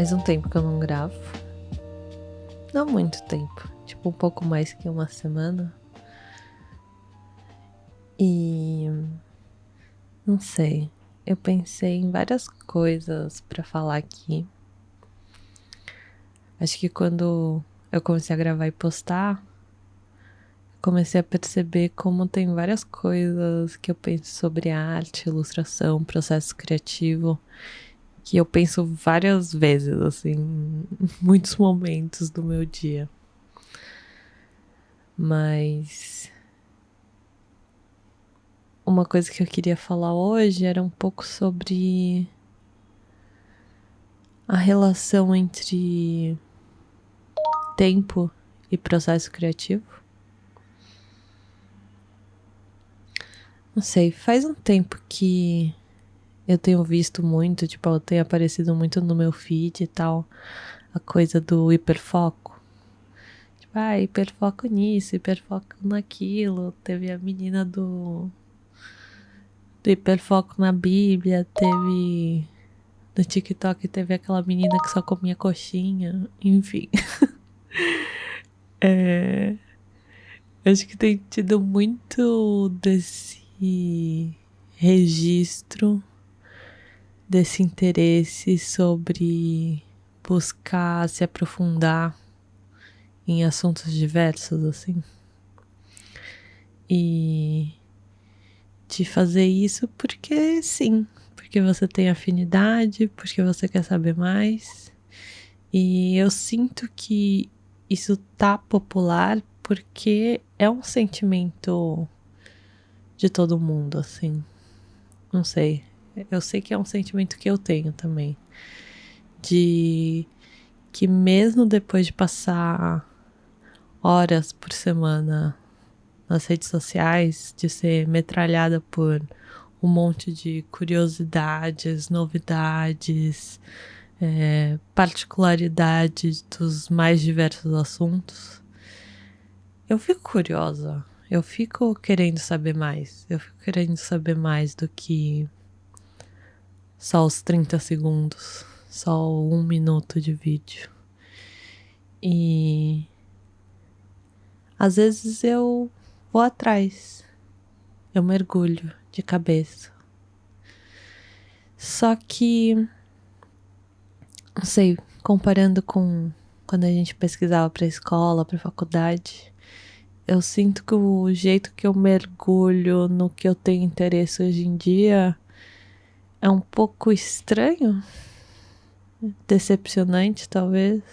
Faz um tempo que eu não gravo. Não muito tempo. Tipo, um pouco mais que uma semana. E... não sei. Eu pensei em várias coisas pra falar aqui. Acho que quando eu comecei a gravar e postar, comecei a perceber como tem várias coisas que eu penso sobre arte, ilustração, processo criativo, que eu penso várias vezes, assim, em muitos momentos do meu dia. Mas uma coisa que eu queria falar hoje era um pouco sobre a relação entre tempo e processo criativo. Não sei, faz um tempo que eu tenho visto muito, tipo, tem aparecido muito no meu feed e tal, a coisa do hiperfoco. Tipo, hiperfoco nisso, hiperfoco naquilo. Teve a menina do hiperfoco na Bíblia, teve no TikTok, teve aquela menina que só comia coxinha, enfim. Acho que tem tido muito desse registro, desse interesse sobre buscar se aprofundar em assuntos diversos, assim. E de fazer isso porque sim, porque você tem afinidade, porque você quer saber mais. E eu sinto que isso tá popular porque é um sentimento de todo mundo, assim. Não sei. Eu sei que é um sentimento que eu tenho também. De que mesmo depois de passar horas por semana nas redes sociais, de ser metralhada por um monte de curiosidades, novidades, particularidades dos mais diversos assuntos, eu fico curiosa. Eu fico querendo saber mais. Eu fico querendo saber mais do que só os 30 segundos, só 1 minuto de vídeo. E às vezes eu vou atrás, eu mergulho de cabeça. Só que, não sei, comparando com quando a gente pesquisava para escola, para faculdade, eu sinto que o jeito que eu mergulho no que eu tenho interesse hoje em dia é um pouco estranho, decepcionante talvez.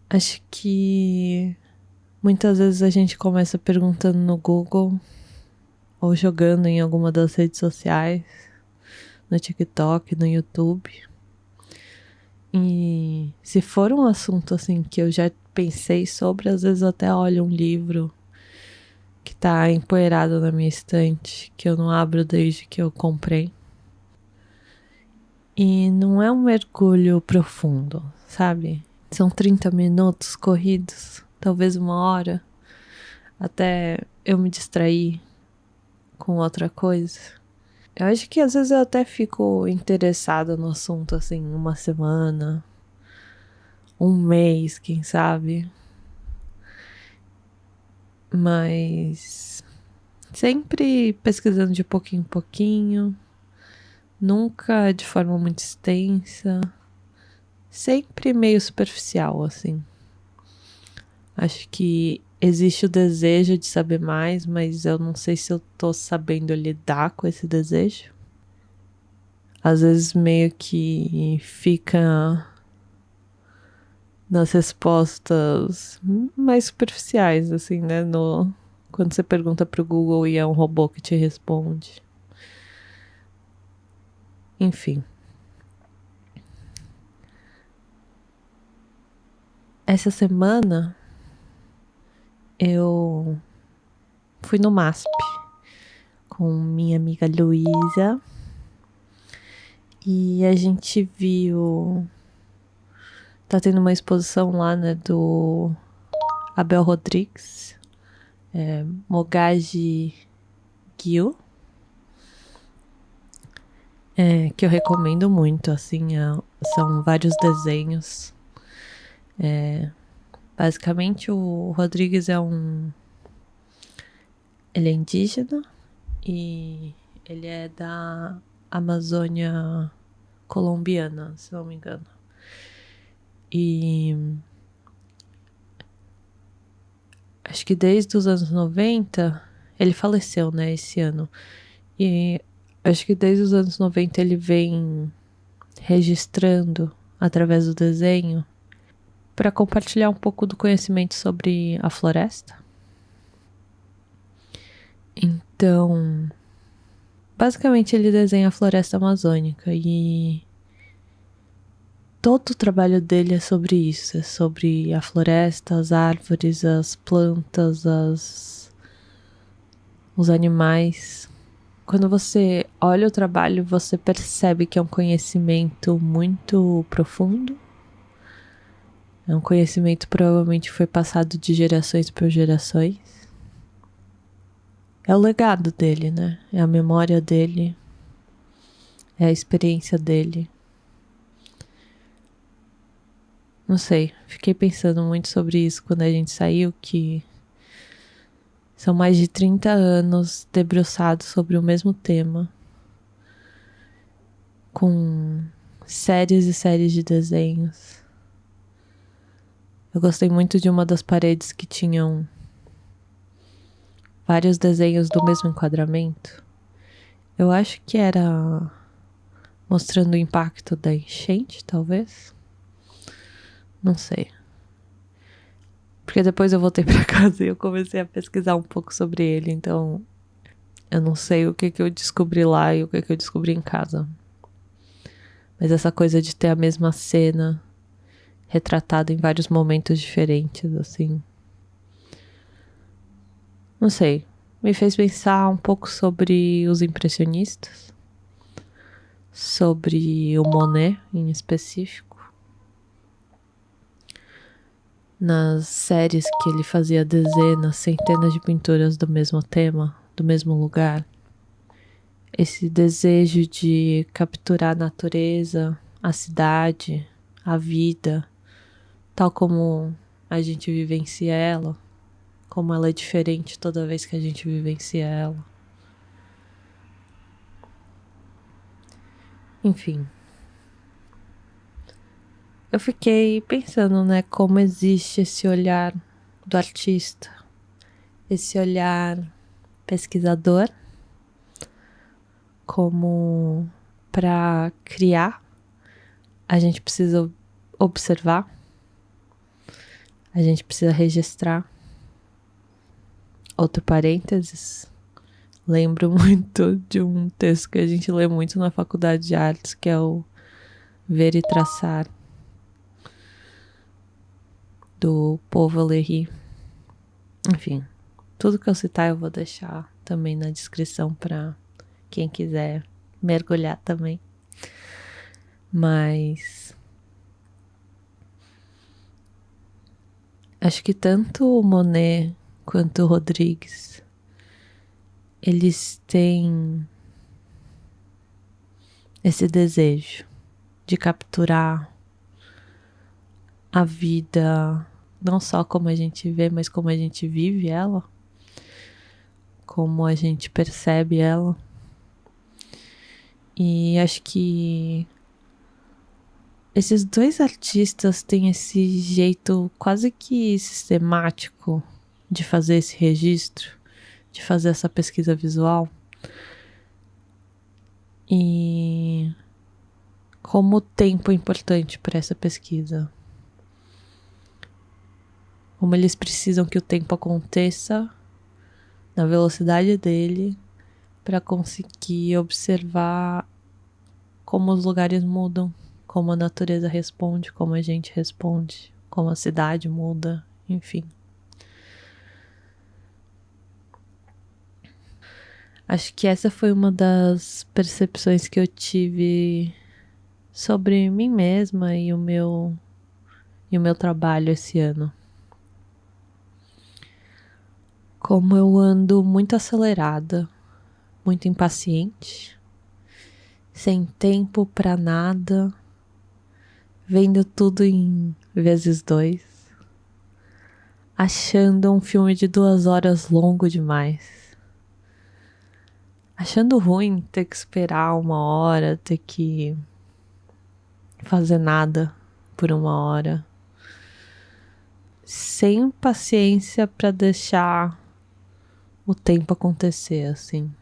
Acho que muitas vezes a gente começa perguntando no Google ou jogando em alguma das redes sociais, no TikTok, no YouTube. E se for um assunto assim que eu já pensei sobre, às vezes eu até olho um livro que tá empoeirado na minha estante, que eu não abro desde que eu comprei. E não é um mergulho profundo, sabe? São 30 minutos corridos, talvez 1 hora, até eu me distrair com outra coisa. Eu acho que às vezes eu até fico interessada no assunto, assim, 1 semana, 1 mês, quem sabe. Mas sempre pesquisando de pouquinho em pouquinho, nunca de forma muito extensa, sempre meio superficial, assim. Acho que existe o desejo de saber mais, mas eu não sei se eu tô sabendo lidar com esse desejo. Às vezes meio que fica nas respostas mais superficiais, assim, né? Quando você pergunta pro Google e é um robô que te responde. Enfim. Essa semana eu fui no MASP com minha amiga Luísa e a gente viu. Tá tendo uma exposição lá, né, do Abel Rodrigues, Mogaji Gyu. que eu recomendo muito, assim, são vários desenhos. Basicamente, o Rodrigues ele é indígena e ele é da Amazônia colombiana, se não me engano. E acho que desde os anos 90, ele faleceu, né, esse ano. E acho que desde os anos 90 ele vem registrando através do desenho para compartilhar um pouco do conhecimento sobre a floresta. Então, basicamente ele desenha a floresta amazônica e todo o trabalho dele é sobre isso, é sobre a floresta, as árvores, as plantas, os animais. Quando você olha o trabalho, você percebe que é um conhecimento muito profundo. É um conhecimento que provavelmente foi passado de gerações por gerações. É o legado dele, né? É a memória dele, é a experiência dele. Não sei, fiquei pensando muito sobre isso quando a gente saiu, que são mais de 30 anos debruçados sobre o mesmo tema, com séries e séries de desenhos. Eu gostei muito de uma das paredes que tinham vários desenhos do mesmo enquadramento. Eu acho que era mostrando o impacto da enchente, talvez. Não sei. Porque depois eu voltei pra casa e eu comecei a pesquisar um pouco sobre ele, então eu não sei o que eu descobri lá e o que eu descobri em casa. Mas essa coisa de ter a mesma cena retratada em vários momentos diferentes, assim. Não sei. Me fez pensar um pouco sobre os impressionistas, sobre o Monet em específico. Nas séries que ele fazia dezenas, centenas de pinturas do mesmo tema, do mesmo lugar. Esse desejo de capturar a natureza, a cidade, a vida, tal como a gente vivencia ela, como ela é diferente toda vez que a gente vivencia ela. Enfim. Eu fiquei pensando, né, como existe esse olhar do artista, esse olhar pesquisador, como para criar a gente precisa observar, a gente precisa registrar. Outro parênteses, lembro muito de um texto que a gente lê muito na faculdade de artes, que é o Ver e Traçar, do Paul Valéry. Enfim, tudo que eu citar eu vou deixar também na descrição para quem quiser mergulhar também. Mas acho que tanto o Monet quanto o Rodrigues, eles têm esse desejo de capturar a vida, não só como a gente vê, mas como a gente vive ela, como a gente percebe ela. E acho que esses dois artistas têm esse jeito quase que sistemático de fazer esse registro, de fazer essa pesquisa visual. E como o tempo é importante para essa pesquisa. Como eles precisam que o tempo aconteça na velocidade dele para conseguir observar como os lugares mudam, como a natureza responde, como a gente responde, como a cidade muda, enfim. Acho que essa foi uma das percepções que eu tive sobre mim mesma e o meu trabalho esse ano. Como eu ando muito acelerada, muito impaciente, sem tempo pra nada, vendo tudo em vezes 2, achando um filme de 2 horas longo demais, achando ruim ter que esperar 1 hora, ter que fazer nada por 1 hora, sem paciência pra deixar o tempo acontecer, assim.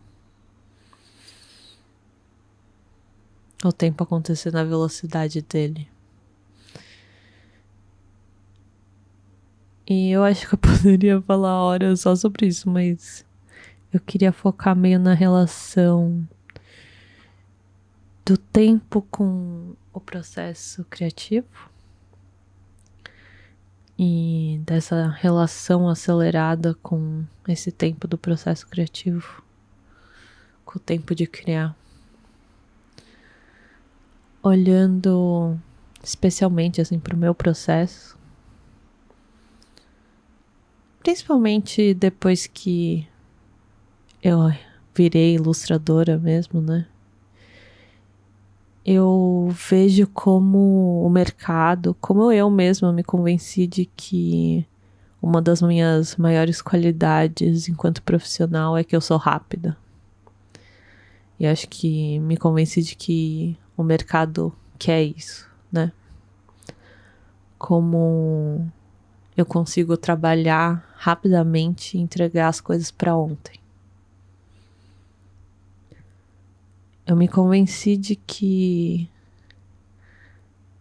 O tempo acontecer na velocidade dele. E eu acho que eu poderia falar horas só sobre isso, mas eu queria focar meio na relação do tempo com o processo criativo e dessa relação acelerada com esse tempo do processo criativo, com o tempo de criar. Olhando especialmente assim para o meu processo, principalmente depois que eu virei ilustradora mesmo, né? Eu vejo como o mercado, como eu mesma me convenci de que uma das minhas maiores qualidades enquanto profissional é que eu sou rápida. E acho que me convenci de que o mercado quer isso, né? Como eu consigo trabalhar rapidamente e entregar as coisas para ontem. Eu me convenci de que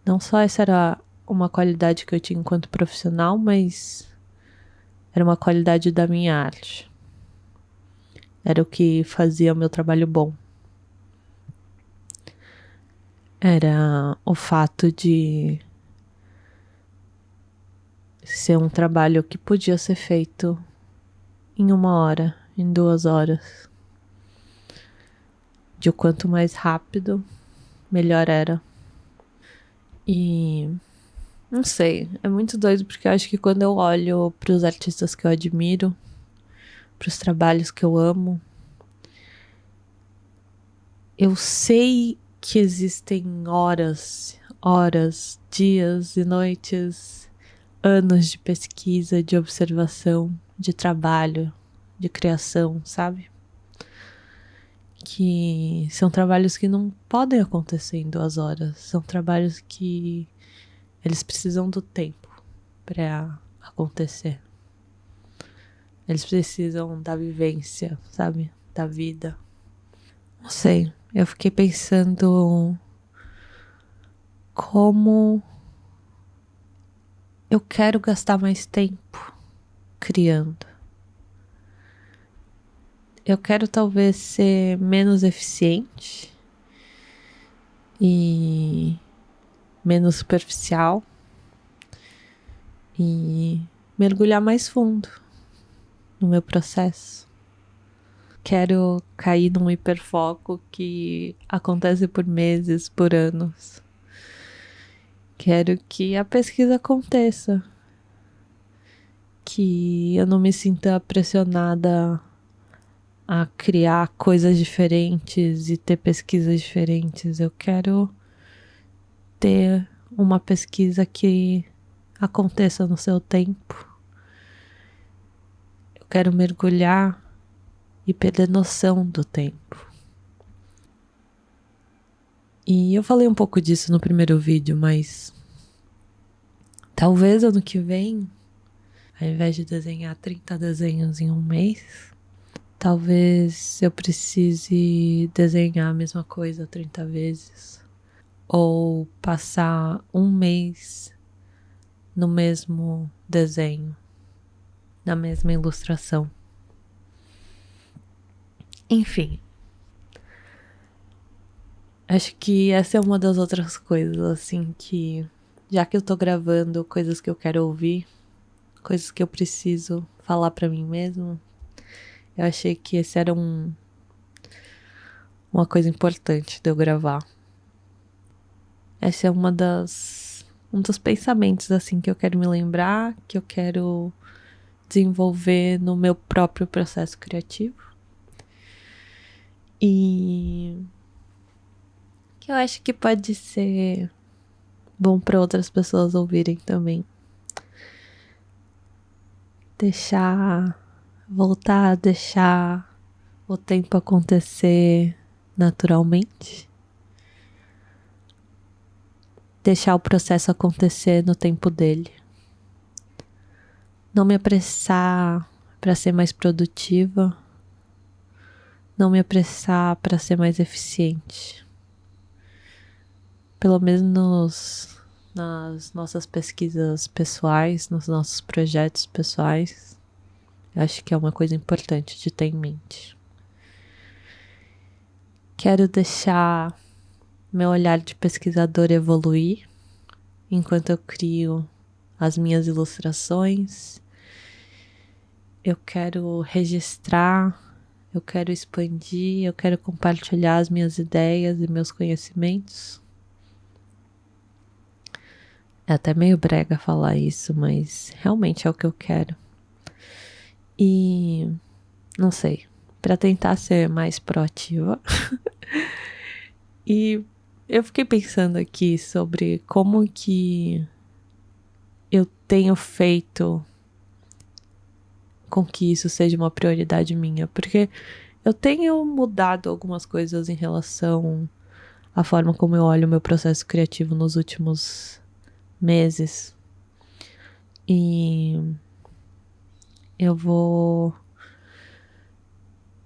não só essa era uma qualidade que eu tinha enquanto profissional, mas era uma qualidade da minha arte. Era o que fazia o meu trabalho bom. Era o fato de ser um trabalho que podia ser feito em 1 hora, em 2 horas. De o quanto mais rápido, melhor era. E não sei, é muito doido porque eu acho que quando eu olho para os artistas que eu admiro, para os trabalhos que eu amo, eu sei que existem horas, dias e noites, anos de pesquisa, de observação, de trabalho, de criação, sabe? Que são trabalhos que não podem acontecer em 2 horas. São trabalhos que eles precisam do tempo para acontecer. Eles precisam da vivência, sabe? Da vida. Não sei. Eu fiquei pensando como eu quero gastar mais tempo criando. Eu quero talvez ser menos eficiente e menos superficial e mergulhar mais fundo no meu processo. Quero cair num hiperfoco que acontece por meses, por anos. Quero que a pesquisa aconteça, que eu não me sinta pressionada a criar coisas diferentes e ter pesquisas diferentes. Eu quero ter uma pesquisa que aconteça no seu tempo. Eu quero mergulhar e perder noção do tempo. E eu falei um pouco disso no primeiro vídeo, mas talvez ano que vem, ao invés de desenhar 30 desenhos em um mês, talvez eu precise desenhar a mesma coisa 30 vezes. Ou passar um mês no mesmo desenho, na mesma ilustração. Enfim, acho que essa é uma das outras coisas, assim, que já que eu tô gravando coisas que eu quero ouvir, coisas que eu preciso falar pra mim mesmo, eu achei que esse era uma coisa importante de eu gravar. Essa é um dos pensamentos, assim, que eu quero me lembrar, que eu quero desenvolver no meu próprio processo criativo. E que eu acho que pode ser bom para outras pessoas ouvirem também. Voltar a deixar o tempo acontecer naturalmente. Deixar o processo acontecer no tempo dele. Não me apressar para ser mais produtiva. Não me apressar para ser mais eficiente. Pelo menos nas nossas pesquisas pessoais, nos nossos projetos pessoais, acho que é uma coisa importante de ter em mente. Quero deixar meu olhar de pesquisador evoluir enquanto eu crio as minhas ilustrações. Eu quero registrar, eu quero expandir, eu quero compartilhar as minhas ideias e meus conhecimentos. É até meio brega falar isso, mas realmente é o que eu quero. E não sei, para tentar ser mais proativa. E eu fiquei pensando aqui sobre como que eu tenho feito com que isso seja uma prioridade minha, porque eu tenho mudado algumas coisas em relação à forma como eu olho o meu processo criativo nos últimos meses. E eu vou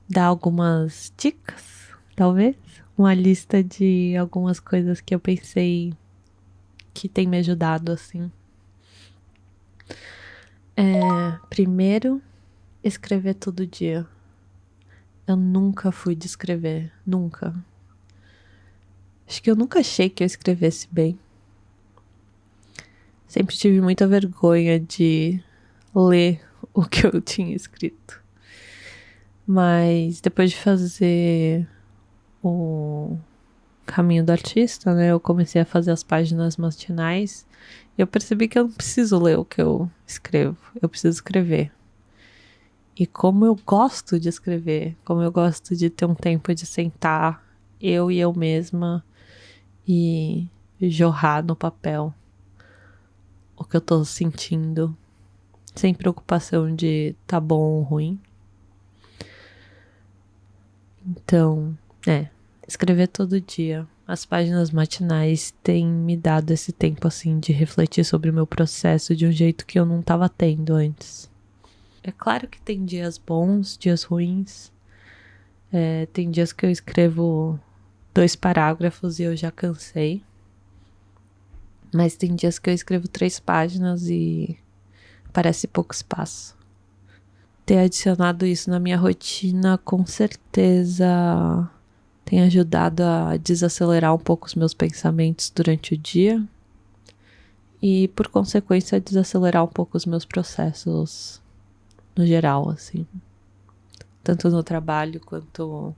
dar algumas dicas, talvez, uma lista de algumas coisas que eu pensei que tem me ajudado, assim. Primeiro, escrever todo dia. Eu nunca fui de escrever, nunca. Acho que eu nunca achei que eu escrevesse bem. Sempre tive muita vergonha de ler o que eu tinha escrito. Mas depois de fazer o caminho do artista, né, eu comecei a fazer as páginas matinais e eu percebi que eu não preciso ler o que eu escrevo, eu preciso escrever. E como eu gosto de escrever, como eu gosto de ter um tempo de sentar, eu e eu mesma, e jorrar no papel o que eu tô sentindo, sem preocupação de tá bom ou ruim. Então, escrever todo dia. As páginas matinais têm me dado esse tempo, assim, de refletir sobre o meu processo de um jeito que eu não tava tendo antes. É claro que tem dias bons, dias ruins. Tem dias que eu escrevo 2 parágrafos e eu já cansei. Mas tem dias que eu escrevo 3 páginas e parece pouco espaço. Ter adicionado isso na minha rotina, com certeza tem ajudado a desacelerar um pouco os meus pensamentos durante o dia e, por consequência, desacelerar um pouco os meus processos no geral, assim. Tanto no trabalho quanto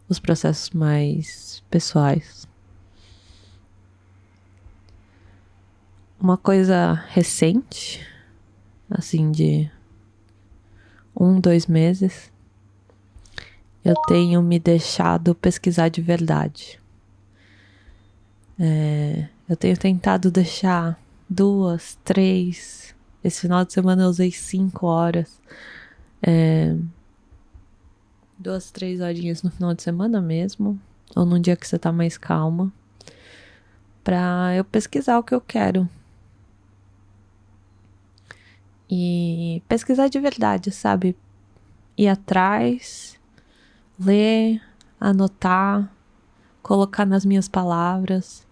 os processos mais pessoais. Uma coisa recente, assim, de 2 meses, eu tenho me deixado pesquisar de verdade. Eu tenho tentado deixar 2, 3. Esse final de semana eu usei 5 horas. 2, 3 horinhas no final de semana mesmo, ou num dia que você tá mais calma, pra eu pesquisar o que eu quero. E pesquisar de verdade, sabe? Ir atrás, ler, anotar, colocar nas minhas palavras,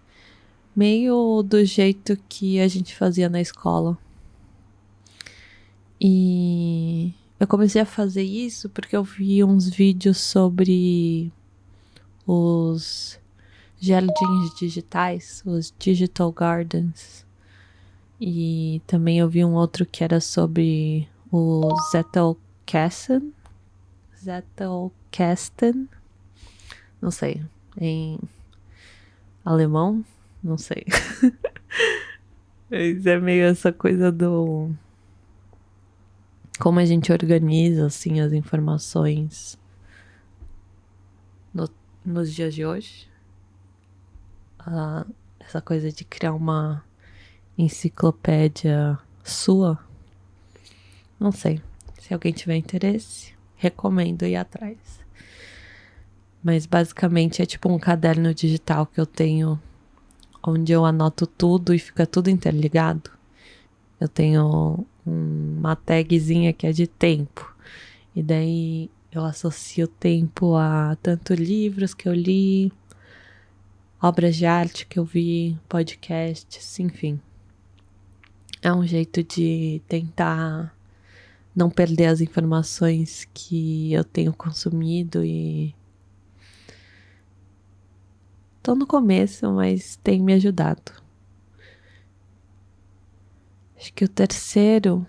meio do jeito que a gente fazia na escola. E eu comecei a fazer isso porque eu vi uns vídeos sobre os jardins digitais, os digital gardens. E também eu vi um outro que era sobre o Zettelkasten, não sei, em alemão, não sei. Mas é meio essa coisa do como a gente organiza assim as informações nos dias de hoje. essa coisa de criar uma enciclopédia sua. Não sei. Se alguém tiver interesse, recomendo ir atrás. Mas basicamente é tipo um caderno digital que eu tenho, onde eu anoto tudo e fica tudo interligado. Eu tenho uma tagzinha que é de tempo. E daí eu associo o tempo a tanto livros que eu li, obras de arte que eu vi, podcasts, enfim. É um jeito de tentar não perder as informações que eu tenho consumido e tô no começo, mas tem me ajudado. Acho que o terceiro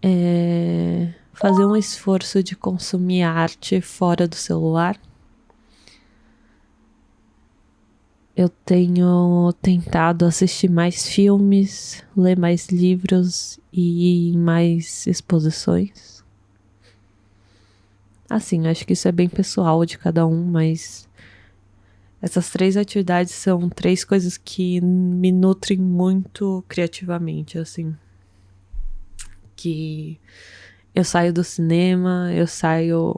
é fazer um esforço de consumir arte fora do celular. Eu tenho tentado assistir mais filmes, ler mais livros e ir em mais exposições. Assim, acho que isso é bem pessoal de cada um, mas essas 3 atividades são 3 coisas que me nutrem muito criativamente, assim. Que eu saio do cinema, eu saio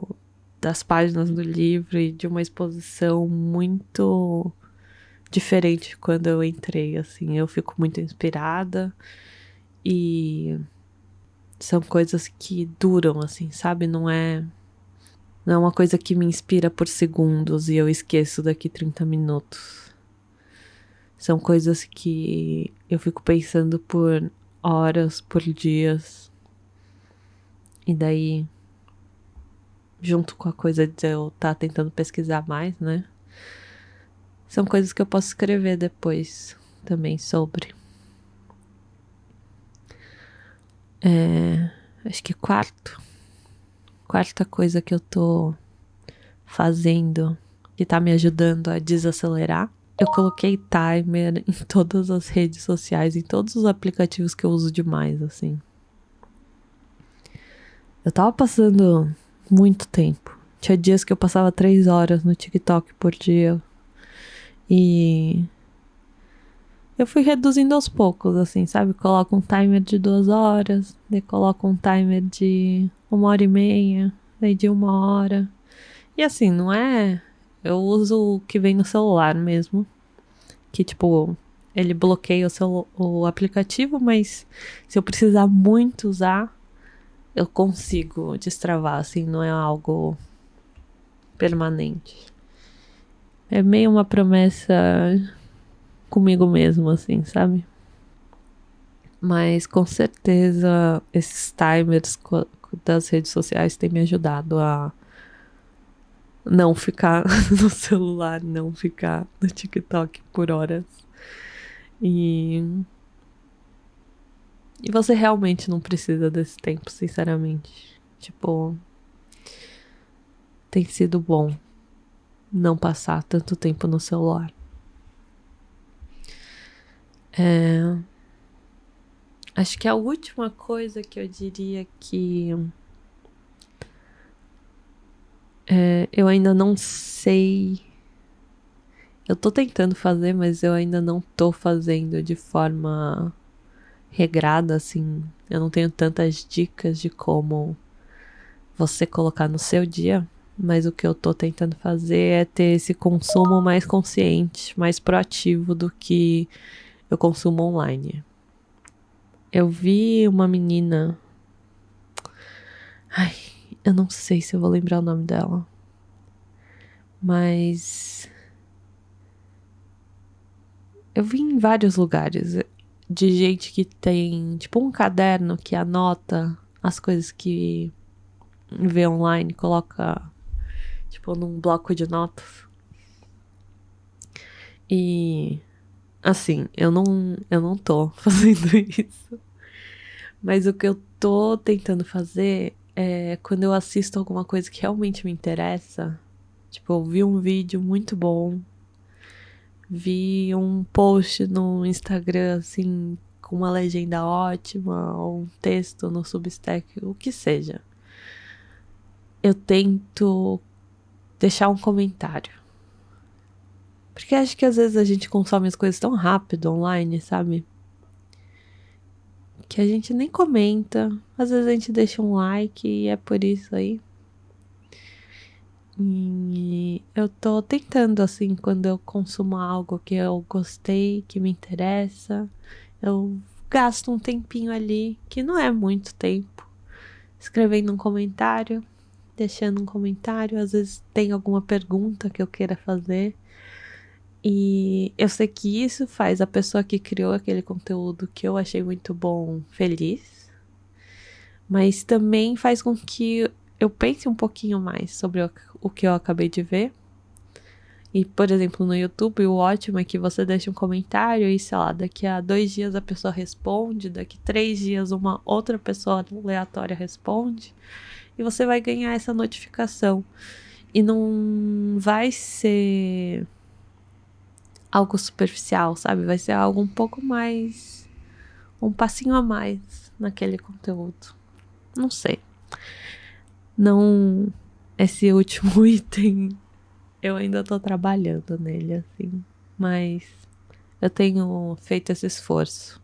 das páginas do livro e de uma exposição muito diferente quando eu entrei, assim. Eu fico muito inspirada e são coisas que duram, assim, sabe? Não é uma coisa que me inspira por segundos e eu esqueço daqui 30 minutos. São coisas que eu fico pensando por horas, por dias. E daí, junto com a coisa de eu estar tentando pesquisar mais, né? São coisas que eu posso escrever depois também sobre. Acho que quarta coisa que eu tô fazendo que tá me ajudando a desacelerar. Eu coloquei timer em todas as redes sociais, em todos os aplicativos que eu uso demais, assim. Eu tava passando muito tempo. Tinha dias que eu passava 3 horas no TikTok por dia. E eu fui reduzindo aos poucos, assim, sabe? Coloco um timer de 2 horas, daí coloco um timer de 1h30, daí de 1 hora. E assim, não é... Eu uso o que vem no celular mesmo. Que, tipo, ele bloqueia o aplicativo, mas se eu precisar muito usar, eu consigo destravar, assim, não é algo permanente. É meio uma promessa comigo mesmo, assim, sabe? Mas com certeza esses timers das redes sociais têm me ajudado a não ficar no celular, não ficar no TikTok por horas. E você realmente não precisa desse tempo, sinceramente. Tipo, tem sido bom não passar tanto tempo no celular. Acho que a última coisa que eu diria que eu ainda não sei. Eu tô tentando fazer, mas eu ainda não tô fazendo de forma regrada, assim. Eu não tenho tantas dicas de como você colocar no seu dia. Mas o que eu tô tentando fazer é ter esse consumo mais consciente, mais proativo do que eu consumo online. Eu vi uma menina. Ai, eu não sei se eu vou lembrar o nome dela. Mas eu vi em vários lugares de gente que tem tipo um caderno que anota as coisas que vê online, coloca tipo num bloco de notas. E assim, eu não tô fazendo isso. Mas o que eu tô tentando fazer é quando eu assisto alguma coisa que realmente me interessa, tipo, eu vi um vídeo muito bom, vi um post no Instagram, assim, com uma legenda ótima, ou um texto no Substack, o que seja. Eu tento deixar um comentário Porque acho que às vezes a gente consome as coisas tão rápido online, sabe? Que a gente nem comenta. Às vezes a gente deixa um like e é por isso aí. E eu tô tentando, assim, quando eu consumo algo que eu gostei, que me interessa, eu gasto um tempinho ali, que não é muito tempo, escrevendo um comentário, deixando um comentário. Às vezes tem alguma pergunta que eu queira fazer. E eu sei que isso faz a pessoa que criou aquele conteúdo que eu achei muito bom feliz, mas também faz com que eu pense um pouquinho mais sobre o que eu acabei de ver. E, por exemplo, no YouTube, o ótimo é que você deixa um comentário e, sei lá, daqui a 2 dias a pessoa responde, daqui 3 dias uma outra pessoa aleatória responde, e você vai ganhar essa notificação. E não vai ser algo superficial, sabe? Vai ser algo um pouco mais, um passinho a mais naquele conteúdo. Não sei. Não, esse último item eu ainda tô trabalhando nele, assim, mas eu tenho feito esse esforço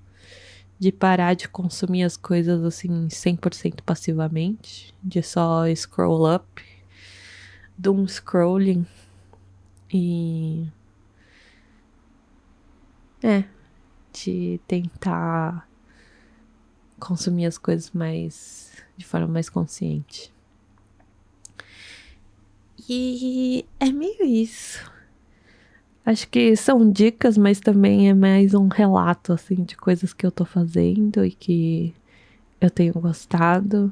de parar de consumir as coisas assim 100% passivamente, de só scroll up, doom scrolling e de tentar consumir as coisas mais de forma mais consciente. E é meio isso. Acho que são dicas, mas também é mais um relato, assim, de coisas que eu tô fazendo e que eu tenho gostado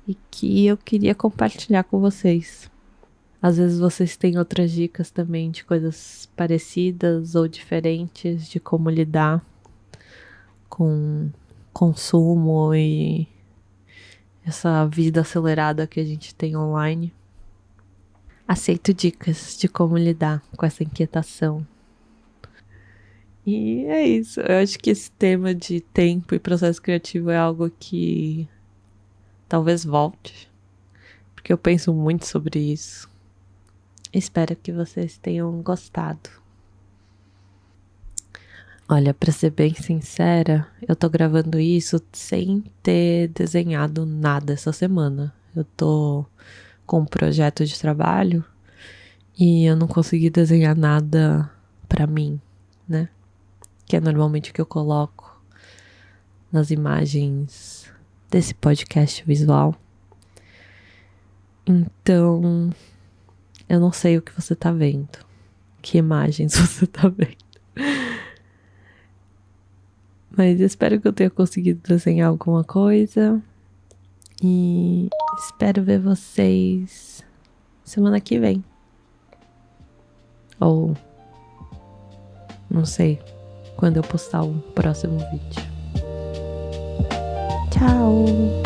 e que eu queria compartilhar com vocês. Às vezes vocês têm outras dicas também de coisas parecidas ou diferentes de como lidar com consumo e essa vida acelerada que a gente tem online. Aceito dicas de como lidar com essa inquietação. E é isso. Eu acho que esse tema de tempo e processo criativo é algo que talvez volte, porque eu penso muito sobre isso. Espero que vocês tenham gostado. Olha, pra ser bem sincera, eu tô gravando isso sem ter desenhado nada essa semana. Eu tô com um projeto de trabalho e eu não consegui desenhar nada pra mim, né? Que é normalmente o que eu coloco nas imagens desse podcast visual. Então, eu não sei o que você tá vendo. Que imagens você tá vendo. Mas espero que eu tenha conseguido desenhar alguma coisa. E espero ver vocês semana que vem. Ou não sei quando eu postar o próximo vídeo. Tchau!